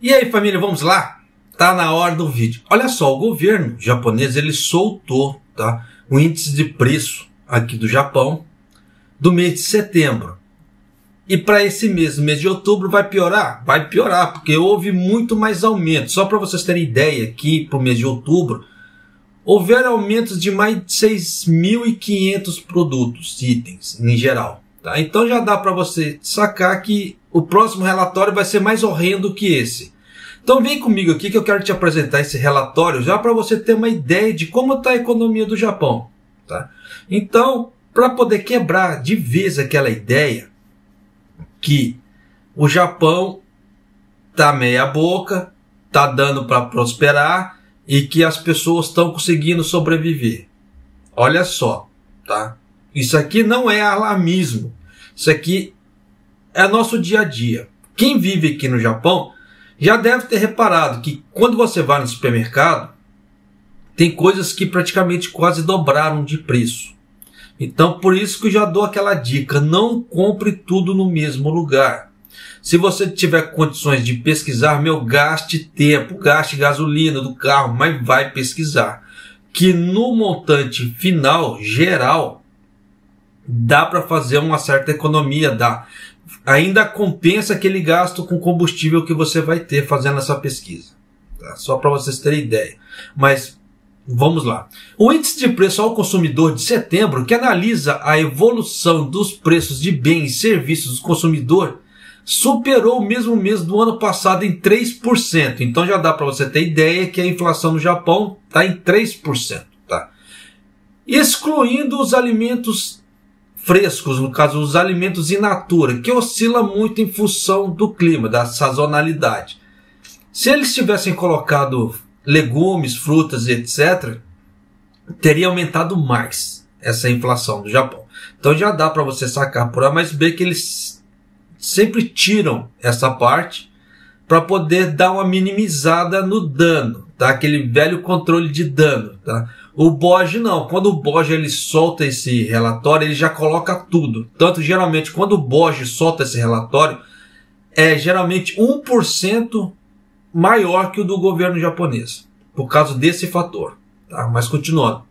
E aí, família, vamos lá? Tá na hora do vídeo. Olha só, o governo japonês ele soltou, tá, o índice de preço aqui do Japão do mês de setembro. E para esse mês de outubro, vai piorar? Vai piorar, porque houve muito mais aumento. Só para vocês terem ideia, aqui para o mês de outubro, houveram aumentos de mais de 6.500 produtos, itens em geral. Tá? Então já dá para você sacar que o próximo relatório vai ser mais horrendo que esse. Então vem comigo aqui que eu quero te apresentar esse relatório já para você ter uma ideia de como está a economia do Japão. Tá? Então, para poder quebrar de vez aquela ideia que o Japão está meia boca, está dando para prosperar e que as pessoas estão conseguindo sobreviver. Olha só, tá? Isso aqui não é alarmismo. Isso aqui é nosso dia a dia. Quem vive aqui no Japão já deve ter reparado que quando você vai no supermercado, tem coisas que praticamente quase dobraram de preço. Então, por isso que eu já dou aquela dica, não compre tudo no mesmo lugar. Se você tiver condições de pesquisar, gaste tempo, gaste gasolina do carro, mas vai pesquisar. Que no montante final, geral, dá para fazer uma certa economia, dá. Ainda compensa aquele gasto com combustível que você vai ter fazendo essa pesquisa. Tá? Só para vocês terem ideia. Mas vamos lá. O índice de preço ao consumidor de setembro, que analisa a evolução dos preços de bens e serviços do consumidor, superou o mesmo mês do ano passado em 3%. Então já dá para você ter ideia que a inflação no Japão está em 3%. Tá? Excluindo os alimentos frescos, no caso os alimentos in natura, que oscila muito em função do clima, da sazonalidade. Se eles tivessem colocado legumes, frutas e etc., teria aumentado mais essa inflação do Japão. Então já dá para você sacar por A mais B que eles sempre tiram essa parte para poder dar uma minimizada no dano, tá? Aquele velho controle de dano, tá? O BOJ não, quando o BOJ ele solta esse relatório, ele já coloca tudo. Tanto geralmente quando o BOJ solta esse relatório, é geralmente 1% maior que o do governo japonês, por causa desse fator. Tá? Mas continuando.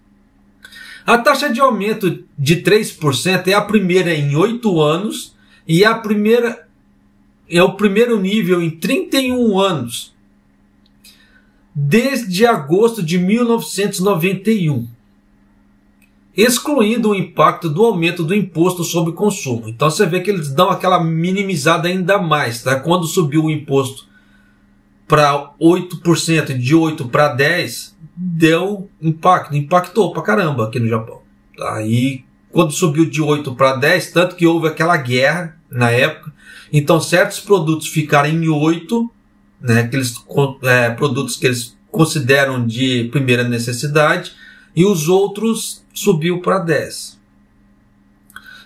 A taxa de aumento de 3% é a primeira em 8 anos e é o primeiro nível em 31 anos. Desde agosto de 1991, excluindo o impacto do aumento do imposto sobre consumo. Então você vê que eles dão aquela minimizada ainda mais, tá? Quando subiu o imposto para 8%, de 8 para 10, deu impacto, impactou pra caramba aqui no Japão. Tá? E quando subiu de 8 para 10, tanto que houve aquela guerra na época, então certos produtos ficaram em 8, né, aqueles produtos que eles consideram de primeira necessidade, e os outros subiu para 10.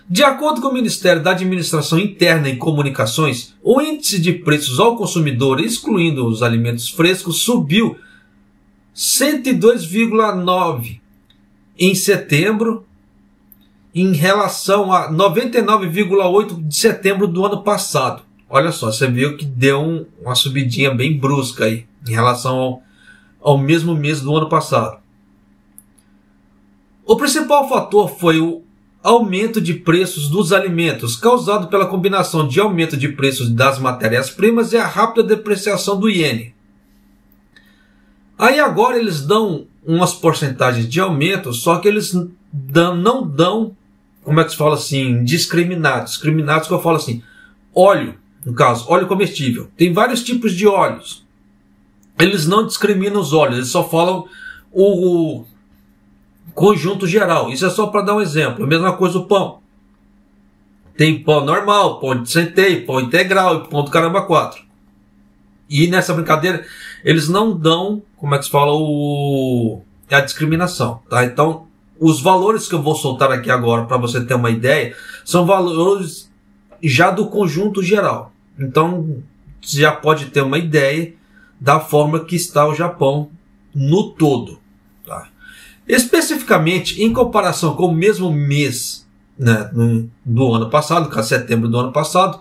De acordo com o Ministério da Administração Interna e Comunicações, o índice de preços ao consumidor, excluindo os alimentos frescos, subiu 102,9 em setembro, em relação a 99,8 de setembro do ano passado. Olha só, você viu que deu uma subidinha bem brusca aí, em relação ao mesmo mês do ano passado. O principal fator foi o aumento de preços dos alimentos, causado pela combinação de aumento de preços das matérias-primas e a rápida depreciação do iene. Aí agora eles dão umas porcentagens de aumento, só que eles não dão, como é que se fala assim, discriminados. Discriminados que eu falo assim, óleo. No caso, óleo comestível. Tem vários tipos de óleos. Eles não discriminam os óleos, eles só falam o conjunto geral. Isso é só para dar um exemplo. A mesma coisa o pão. Tem pão normal, pão de centeio, pão integral e pão do caramba 4. E nessa brincadeira, eles não dão, como é que se fala, a discriminação. Tá? Então, os valores que eu vou soltar aqui agora, para você ter uma ideia, são valores já do conjunto geral. Então, você já pode ter uma ideia da forma que está o Japão no todo. Tá? Especificamente, em comparação com o mesmo mês, né, do ano passado, no caso setembro do ano passado,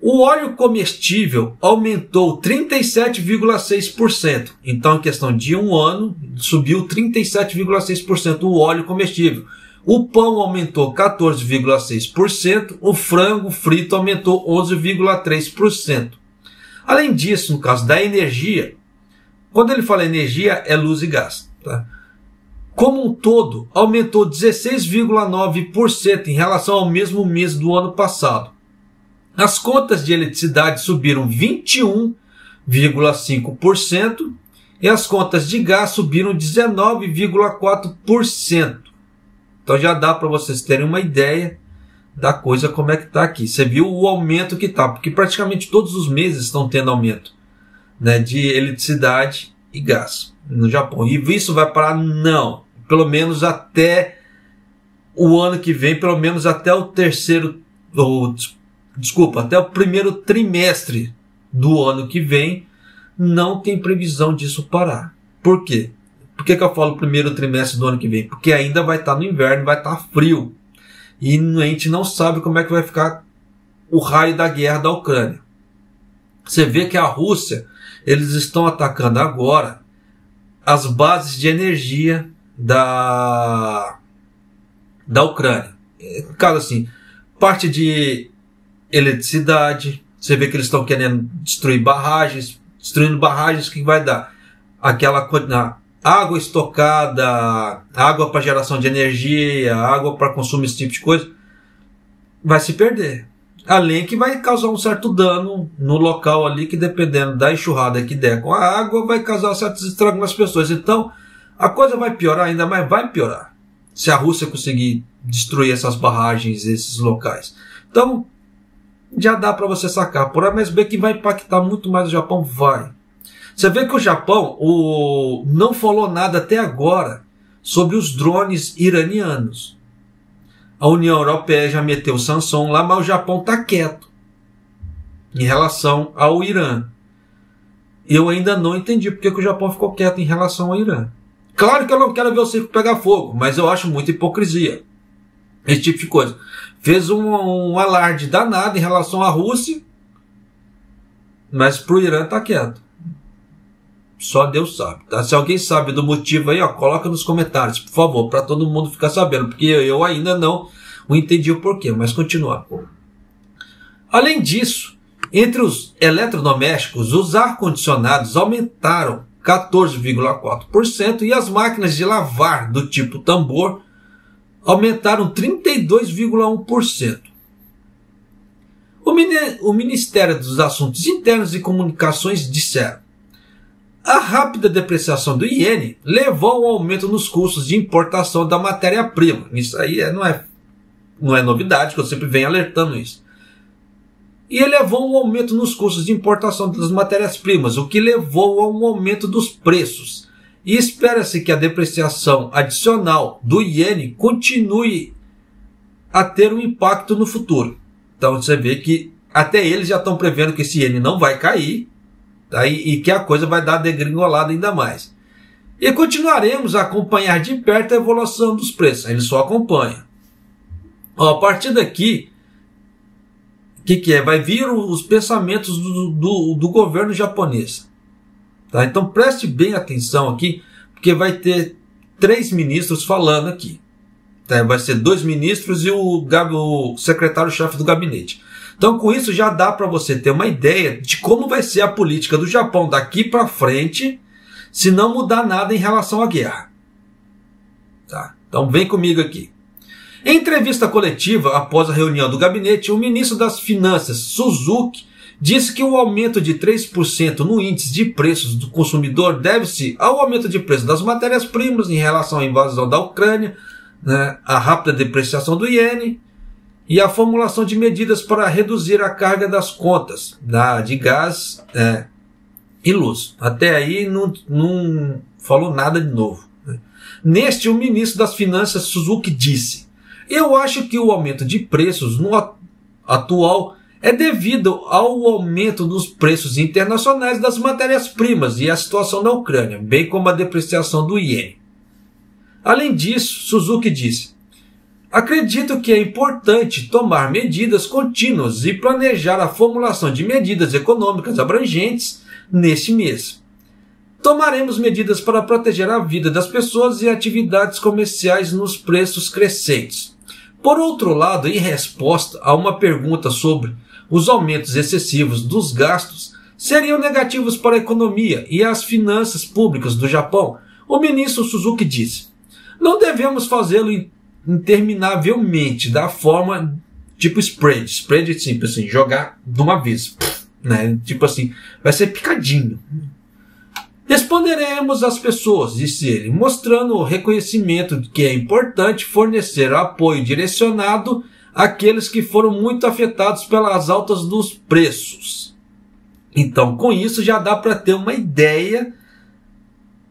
O óleo comestível aumentou 37,6%. Então, em questão de um ano, subiu 37,6% o óleo comestível. O pão aumentou 14,6%. O frango frito aumentou 11,3%. Além disso, no caso da energia, quando ele fala energia, é luz e gás. Tá? Como um todo, aumentou 16,9% em relação ao mesmo mês do ano passado. As contas de eletricidade subiram 21,5% e as contas de gás subiram 19,4%. Então já dá para vocês terem uma ideia da coisa como é que está aqui. Você viu o aumento que está, porque praticamente todos os meses estão tendo aumento, né, de eletricidade e gás no Japão. E isso vai parar? Não. Pelo menos até o ano que vem, pelo menos até o até o primeiro trimestre do ano que vem, não tem previsão disso parar. Por quê? Por que eu falo primeiro trimestre do ano que vem? Porque ainda vai estar no inverno, vai estar frio. E a gente não sabe como é que vai ficar o raio da guerra da Ucrânia. Você vê que a Rússia, eles estão atacando agora as bases de energia da Ucrânia. No caso assim, parte de eletricidade, você vê que eles estão querendo destruir barragens, destruindo barragens, o que vai dar? Aquela água estocada, água para geração de energia, água para consumo, esse tipo de coisa, vai se perder. Além que vai causar um certo dano no local ali, que dependendo da enxurrada que der com a água, vai causar certos estragos nas pessoas. Então, a coisa vai piorar ainda mais, vai piorar, se a Rússia conseguir destruir essas barragens, esses locais. Então, já dá para você sacar. Por mais bem que vai impactar muito mais o Japão, vai. Você vê que o Japão não falou nada até agora sobre os drones iranianos. A União Europeia já meteu sanção lá, mas o Japão está quieto em relação ao Irã. Eu ainda não entendi porque que o Japão ficou quieto em relação ao Irã. Claro que eu não quero ver o circo pegar fogo, mas eu acho muita hipocrisia esse tipo de coisa. Fez um alarde danado em relação à Rússia, mas para o Irã está quieto. Só Deus sabe. Tá? Se alguém sabe do motivo aí, ó, coloca nos comentários, por favor, para todo mundo ficar sabendo, porque eu ainda não entendi o porquê, mas continua. Além disso, entre os eletrodomésticos, os ar-condicionados aumentaram 14,4% e as máquinas de lavar do tipo tambor aumentaram 32,1%. O Ministério dos Assuntos Internos e Comunicações disseram: a rápida depreciação do iene levou ao aumento nos custos de importação da matéria-prima. Isso aí não é novidade, que eu sempre venho alertando isso. E levou a um aumento nos custos de importação das matérias-primas, o que levou a um aumento dos preços. E espera-se que a depreciação adicional do iene continue a ter um impacto no futuro. Então você vê que até eles já estão prevendo que esse iene não vai cair, tá? E que a coisa vai dar degringolada ainda mais. E continuaremos a acompanhar de perto a evolução dos preços. Eles só acompanham. Ó, a partir daqui, o que é? Vai vir os pensamentos do governo japonês. Tá? Então preste bem atenção aqui, porque vai ter 3 ministros falando aqui. Tá? Vai ser 2 ministros e o secretário-chefe do gabinete. Então com isso já dá para você ter uma ideia de como vai ser a política do Japão daqui para frente, se não mudar nada em relação à guerra. Tá? Então vem comigo aqui. Em entrevista coletiva após a reunião do gabinete, o ministro das Finanças, Suzuki, disse que o aumento de 3% no índice de preços do consumidor deve-se ao aumento de preço das matérias-primas em relação à invasão da Ucrânia, né, a rápida depreciação do iene e a formulação de medidas para reduzir a carga das contas de gás e luz. Até aí não falou nada de novo. Né. Neste, o ministro das Finanças, Suzuki, disse: eu acho que o aumento de preços no atual é devido ao aumento dos preços internacionais das matérias-primas e a situação na Ucrânia, bem como a depreciação do iene. Além disso, Suzuki disse: Acredito que é importante tomar medidas contínuas e planejar a formulação de medidas econômicas abrangentes neste mês. Tomaremos medidas para proteger a vida das pessoas e atividades comerciais nos preços crescentes. Por outro lado, em resposta a uma pergunta sobre os aumentos excessivos dos gastos seriam negativos para a economia e as finanças públicas do Japão, o ministro Suzuki disse: não devemos fazê-lo interminavelmente da forma tipo spread. Spread é simples assim, jogar de uma vez, né? Tipo assim, vai ser picadinho. Responderemos às pessoas, disse ele, mostrando o reconhecimento de que é importante fornecer apoio direcionado àqueles que foram muito afetados pelas altas dos preços. Então, com isso já dá para ter uma ideia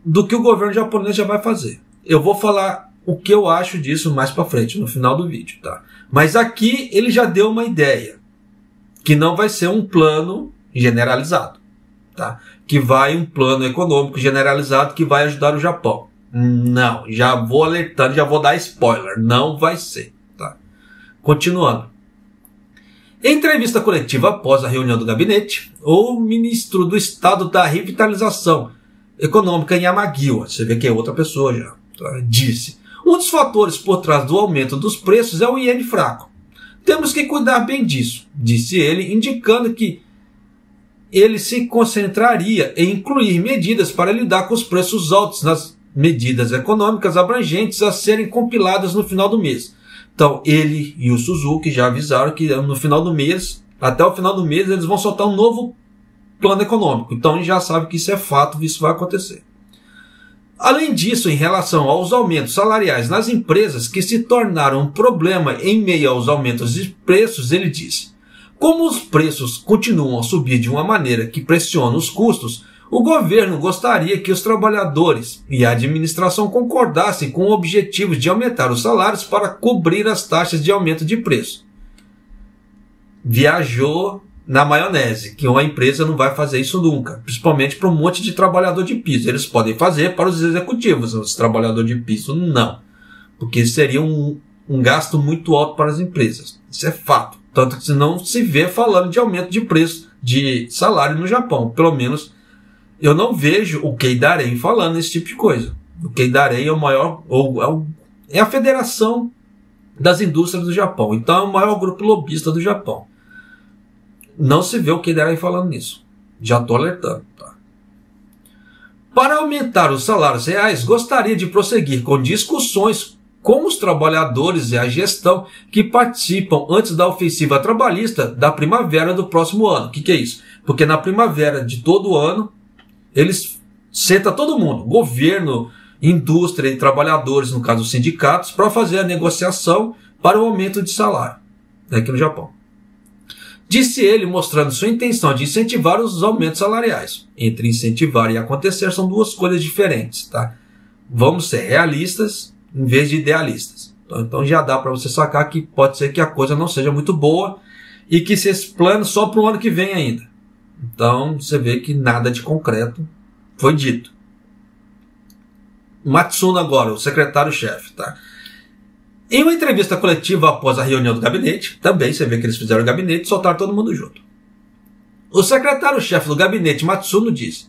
do que o governo japonês já vai fazer. Eu vou falar o que eu acho disso mais para frente, no final do vídeo, tá? Mas aqui ele já deu uma ideia, que não vai ser um plano generalizado, tá? Que vai um plano econômico generalizado que vai ajudar o Japão. Não, já vou alertando, já vou dar spoiler, não vai ser, tá? Continuando. Em entrevista coletiva após a reunião do gabinete, o ministro do Estado da Revitalização Econômica Yamagiwa, você vê que é outra pessoa já, tá? Disse: um dos fatores por trás do aumento dos preços é o iene fraco. Temos que cuidar bem disso, disse ele, indicando que ele se concentraria em incluir medidas para lidar com os preços altos nas medidas econômicas abrangentes a serem compiladas no final do mês. Então, ele e o Suzuki já avisaram que no final do mês, até o final do mês, eles vão soltar um novo plano econômico. Então, a gente já sabe que isso é fato, isso vai acontecer. Além disso, em relação aos aumentos salariais nas empresas que se tornaram um problema em meio aos aumentos de preços, ele disse: como os preços continuam a subir de uma maneira que pressiona os custos, o governo gostaria que os trabalhadores e a administração concordassem com o objetivo de aumentar os salários para cobrir as taxas de aumento de preço. Viajou na maionese, que uma empresa não vai fazer isso nunca, principalmente para um monte de trabalhador de piso. Eles podem fazer para os executivos, os trabalhadores de piso não, porque seria um gasto muito alto para as empresas. Isso é fato. Tanto que não se vê falando de aumento de preço de salário no Japão. Pelo menos eu não vejo o Keidarei falando esse tipo de coisa. O Keidarei é o maior, é a federação das indústrias do Japão. Então é o maior grupo lobista do Japão. Não se vê o Keidarei falando nisso. Já estou alertando. Tá? Para aumentar os salários reais, gostaria de prosseguir com discussões com os trabalhadores e a gestão que participam antes da ofensiva trabalhista da primavera do próximo ano. O que é isso? Porque na primavera de todo ano, eles sentam todo mundo, governo, indústria e trabalhadores, no caso os sindicatos, para fazer a negociação para o aumento de salário aqui no Japão. Disse ele, mostrando sua intenção de incentivar os aumentos salariais. Entre incentivar e acontecer são duas coisas diferentes, tá? Vamos ser realistas em vez de idealistas. Então já dá para você sacar que pode ser que a coisa não seja muito boa e que se esse plano só para o ano que vem ainda. Então você vê que nada de concreto foi dito. Matsuno agora, o secretário-chefe, tá? Em uma entrevista coletiva após a reunião do gabinete, também você vê que eles fizeram o gabinete e soltaram todo mundo junto. O secretário-chefe do gabinete, Matsuno, disse: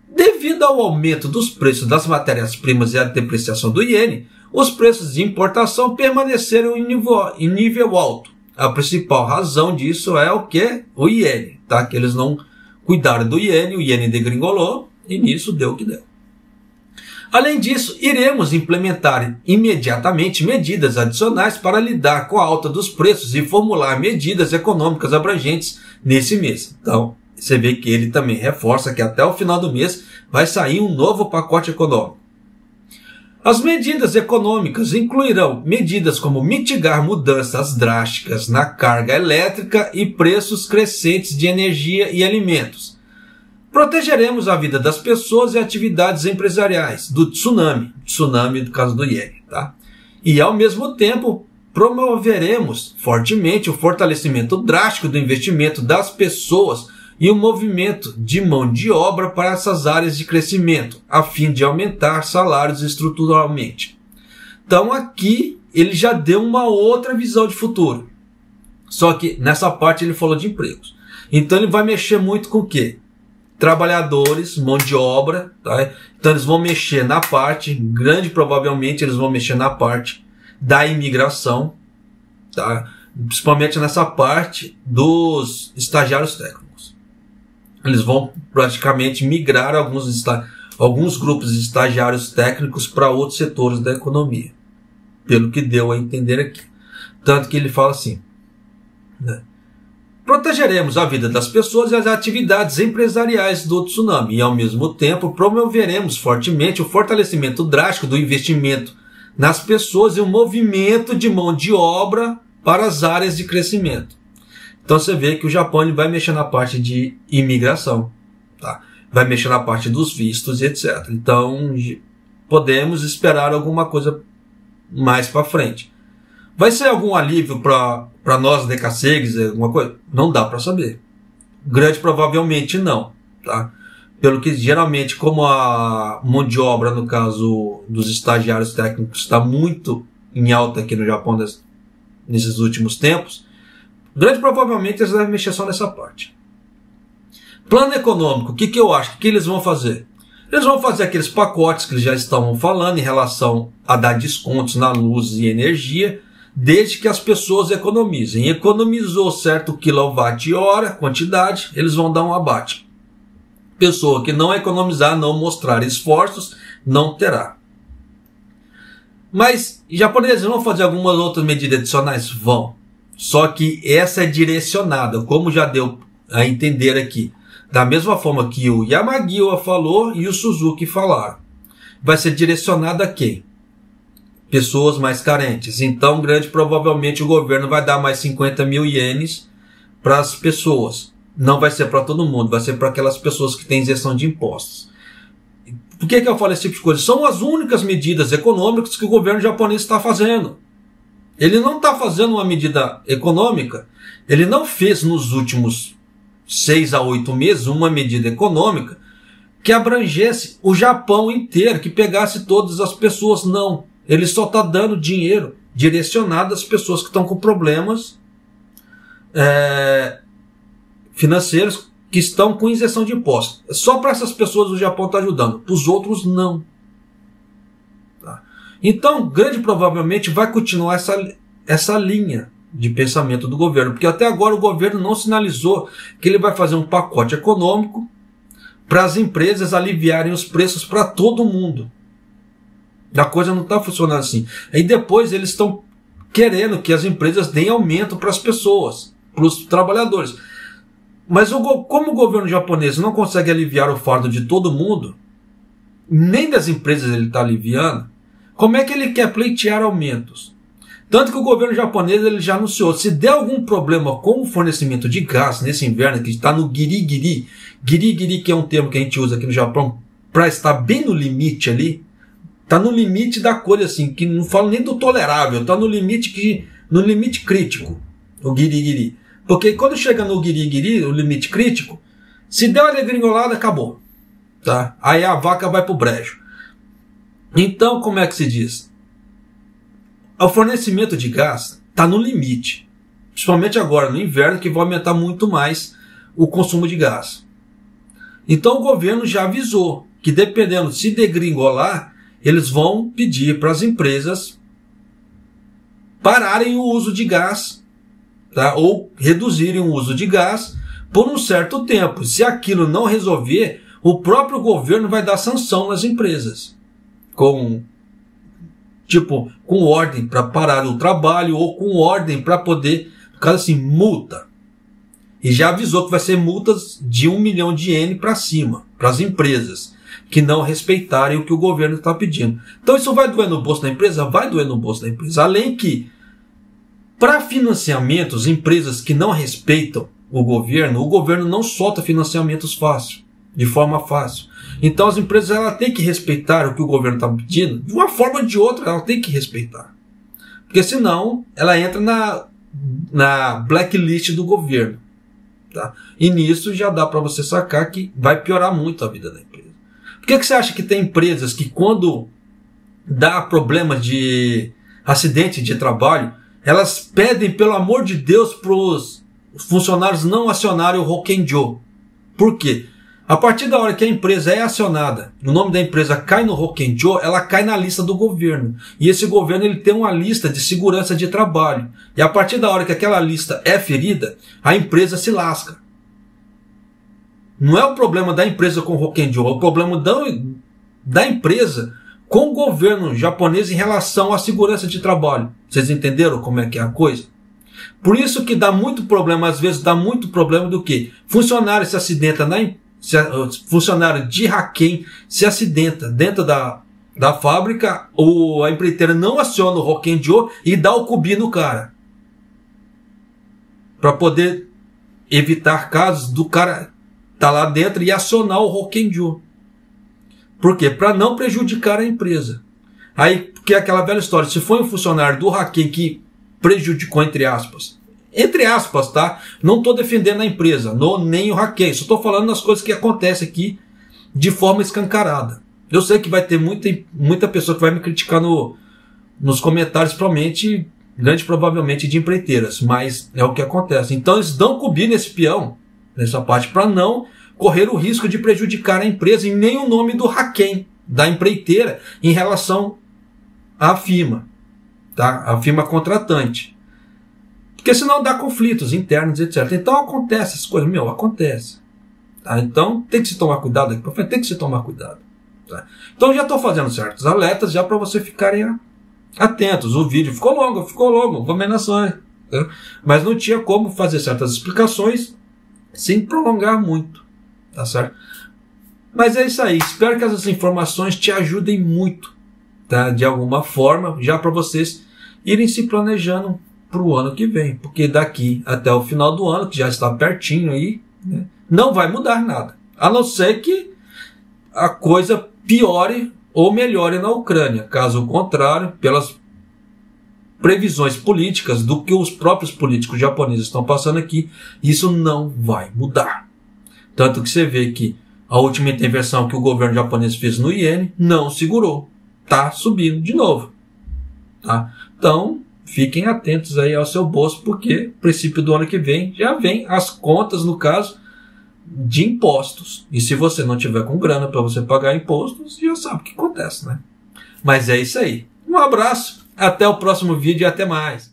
devido ao aumento dos preços das matérias-primas e à depreciação do iene, os preços de importação permaneceram em nível alto. A principal razão disso é o que? O iene, tá? Que eles não cuidaram do iene, o iene degringolou e nisso deu o que deu. Além disso, iremos implementar imediatamente medidas adicionais para lidar com a alta dos preços e formular medidas econômicas abrangentes nesse mês. Então, você vê que ele também reforça que até o final do mês vai sair um novo pacote econômico. As medidas econômicas incluirão medidas como mitigar mudanças drásticas na carga elétrica e preços crescentes de energia e alimentos. Protegeremos a vida das pessoas e atividades empresariais do tsunami do caso do iene, tá? E ao mesmo tempo promoveremos fortemente o fortalecimento drástico do investimento das pessoas e o movimento de mão de obra para essas áreas de crescimento, a fim de aumentar salários estruturalmente. Então aqui ele já deu uma outra visão de futuro. Só que nessa parte ele falou de empregos. Então ele vai mexer muito com o quê? Trabalhadores, mão de obra, tá? Então eles vão mexer na parte, grande provavelmente eles vão mexer na parte da imigração, tá? Principalmente nessa parte dos estagiários técnicos. Eles vão praticamente migrar alguns grupos de estagiários técnicos para outros setores da economia, pelo que deu a entender aqui. Tanto que ele fala assim, né? Protegeremos a vida das pessoas e as atividades empresariais do tsunami e, ao mesmo tempo, promoveremos fortemente o fortalecimento drástico do investimento nas pessoas e o movimento de mão de obra para as áreas de crescimento. Então você vê que o Japão ele vai mexer na parte de imigração, tá? Vai mexer na parte dos vistos e etc. Então podemos esperar alguma coisa mais para frente. Vai ser algum alívio para nós decassegues, alguma coisa? Não dá para saber. Grande provavelmente não, tá? Pelo que geralmente, como a mão de obra, no caso dos estagiários técnicos, está muito em alta aqui no Japão nesses últimos tempos, grande provavelmente eles devem mexer só nessa parte. Plano econômico, o que eu acho? O que eles vão fazer? Eles vão fazer aqueles pacotes que eles já estavam falando em relação a dar descontos na luz e energia, desde que as pessoas economizem. Economizou certo quilowatt-hora, quantidade, eles vão dar um abate. Pessoa que não economizar, não mostrar esforços, não terá. Mas japoneses vão fazer algumas outras medidas adicionais? Vão. Só que essa é direcionada, como já deu a entender aqui. Da mesma forma que o Yamagiwa falou e o Suzuki falaram. Vai ser direcionada a quem? Pessoas mais carentes. Então, grande provavelmente o governo vai dar mais 50 mil ienes para as pessoas. Não vai ser para todo mundo, vai ser para aquelas pessoas que têm isenção de impostos. Por que eu falo esse tipo de coisa? São as únicas medidas econômicas que o governo japonês está fazendo. Ele não está fazendo uma medida econômica, ele não fez nos últimos 6 a 8 meses uma medida econômica que abrangesse o Japão inteiro, que pegasse todas as pessoas, não. Ele só está dando dinheiro direcionado às pessoas que estão com problemas financeiros, que estão com isenção de impostos. Só para essas pessoas o Japão está ajudando, para os outros não. Tá? Então, grande provavelmente vai continuar essa linha de pensamento do governo, porque até agora o governo não sinalizou que ele vai fazer um pacote econômico para as empresas aliviarem os preços para todo mundo. A coisa não está funcionando assim. Aí depois eles estão querendo que as empresas deem aumento para as pessoas, para os trabalhadores. Mas como o governo japonês não consegue aliviar o fardo de todo mundo, nem das empresas ele está aliviando, como é que ele quer pleitear aumentos? Tanto que o governo japonês ele já anunciou, se der algum problema com o fornecimento de gás nesse inverno, que está no giri-giri, giri-giri que é um termo que a gente usa aqui no Japão, para estar bem no limite ali, está no limite da coisa assim, que não falo nem do tolerável, está no limite crítico, o giri-giri. Porque quando chega no giri-giri, o limite crítico, se der uma degringolada, acabou. Tá? Aí a vaca vai pro brejo. Então, como é que se diz? O fornecimento de gás está no limite. Principalmente agora, no inverno, que vai aumentar muito mais o consumo de gás. Então o governo já avisou que dependendo se degringolar, eles vão pedir para as empresas pararem o uso de gás, tá? Ou reduzirem o uso de gás por um certo tempo. Se aquilo não resolver, o próprio governo vai dar sanção nas empresas. Com ordem para parar o trabalho ou com ordem para poder, no caso assim, multa. E já avisou que vai ser multas de 1 milhão de ien para cima, para as empresas que não respeitarem o que o governo está pedindo. Então isso vai doer no bolso da empresa? Vai doer no bolso da empresa. Além que, para financiamentos, empresas que não respeitam o governo não solta financiamentos de forma fácil. Então as empresas ela têm que respeitar o que o governo está pedindo, de uma forma ou de outra ela tem que respeitar. Porque senão ela entra na blacklist do governo. Tá? E nisso já dá para você sacar que vai piorar muito a vida da empresa. Por que você acha que tem empresas que quando dá problema de acidente de trabalho, elas pedem, pelo amor de Deus, para os funcionários não acionarem o Rokenjo. Por quê? A partir da hora que a empresa é acionada, o nome da empresa cai no Rokenjo, ela cai na lista do governo. E esse governo ele tem uma lista de segurança de trabalho. E a partir da hora que aquela lista é ferida, a empresa se lasca. Não é o problema da empresa com o Rokenjo, é o problema da empresa com o governo japonês em relação à segurança de trabalho. Vocês entenderam como é que é a coisa? Por isso que dá muito problema, às vezes dá muito problema do que? Funcionário se acidenta funcionário de Haken se acidenta dentro da fábrica, ou a empreiteira não aciona o Rokenjo e dá o kubi no cara. Para poder evitar casos do cara tá lá dentro e acionar o Rokenjo. Por quê? Para não prejudicar a empresa. Aí, porque é aquela velha história, se foi um funcionário do Haken que prejudicou, entre aspas, tá? Não estou defendendo a empresa, nem o Haken, só estou falando das coisas que acontecem aqui de forma escancarada. Eu sei que vai ter muita pessoa que vai me criticar nos comentários, provavelmente de empreiteiras, mas é o que acontece. Então eles dão kubi nesse peão, nessa parte, para não correr o risco de prejudicar a empresa e nem o nome do Haken, da empreiteira, em relação à firma, tá? A firma contratante. Porque senão dá conflitos internos, etc. Então acontece essas coisas, acontece. Tá? Então tem que se tomar cuidado aqui para frente, tem que se tomar cuidado. Tá? Então já estou fazendo certos alertas já para vocês ficarem atentos. O vídeo ficou longo, combinações. Tá? Mas não tinha como fazer certas explicações sem prolongar muito. Tá certo? Mas é isso aí. Espero que essas informações te ajudem muito, tá? De alguma forma, já para vocês irem se planejando para o ano que vem. Porque daqui até o final do ano, que já está pertinho aí, né, não vai mudar nada. A não ser que a coisa piore ou melhore na Ucrânia. Caso contrário, pelas previsões políticas do que os próprios políticos japoneses estão passando aqui, isso não vai mudar. Tanto que você vê que a última intervenção que o governo japonês fez no iene não segurou. Está subindo de novo. Tá? Então, fiquem atentos aí ao seu bolso, porque no princípio do ano que vem já vem as contas, no caso, de impostos. E se você não tiver com grana para você pagar impostos, já sabe o que acontece, né? Mas é isso aí. Um abraço, até o próximo vídeo e até mais.